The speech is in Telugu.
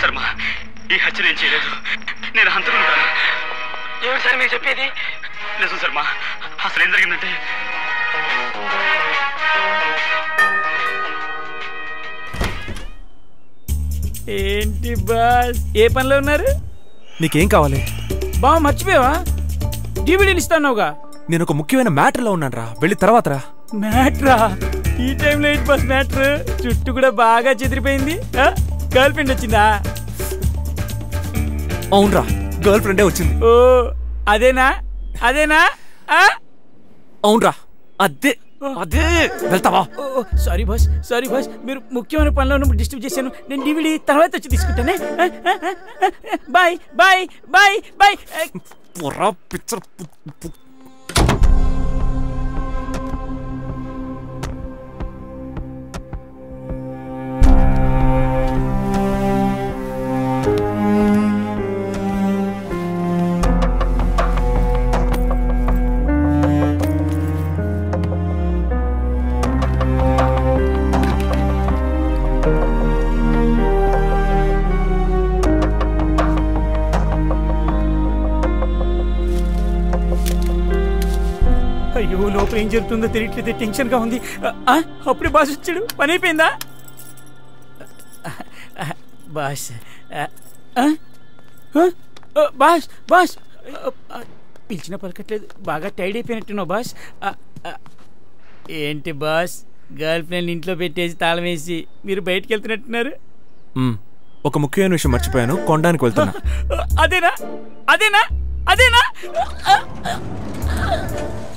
శర్మ, ఈ హత్య నేను చేయలేదు. నేను హంతకుంటాను. ఏమిటి సార్ మీరు చెప్పేది? నిజం శర్మ. అసలు ఏం జరిగిందంటే, ఏంటి బాస్, ఏ పనిలో ఉన్నారు? నీకేం కావాలి? బా మర్చిపోయావా? డివిడీలు ఇస్తానుగా. నేను ఒక ముఖ్యమైన మ్యాటర్లో ఉన్నాను రా, వెళ్ళి తర్వాత రా. మ్యాటరా? ఈ టైంలో ఏంటి బాస్ మ్యాటర్? చుట్టూ కూడా బాగా చెదిరిపోయింది. గర్ల్ ఫ్రెండ్ వచ్చిందా? అవునరా, గర్ల్ ఫ్రెండే వచ్చింది. ఓ అదేనా? అదేనా? అవునరా, అదే అదే. వెళ్తావా? సారీ బాస్, సారీ బాస్, మీరు ముఖ్యమైన పనిలో ఉన్నప్పుడు డిస్టర్బ్ చేశాను. నేను డివిడీ తర్వాత వచ్చి తీసుకుంటానే. Bye bye bye bye. Picture అయ్యో, లోపల ఏం జరుగుతుందో తెలియట్లేదు, టెన్షన్ గా ఉంది. అప్పుడే బాస్ వచ్చాడు. పని అయిపోయిందా బాస్? బాస్ బాస్ పిలిచిన పలకట్లేదు. బాగా టైర్డ్ అయిపోయినట్టున్నావు బాస్. ఏంటి బాస్, గర్ల్ ఫ్రెండ్ ఇంట్లో పెట్టేసి తాళం వేసి మీరు బయటకు వెళ్తున్నట్టున్నారు? ఒక ముఖ్యమైన విషయం మర్చిపోయాను, కొనడానికి వెళ్తున్నా. అదేనా? అదేనా? అదేనా?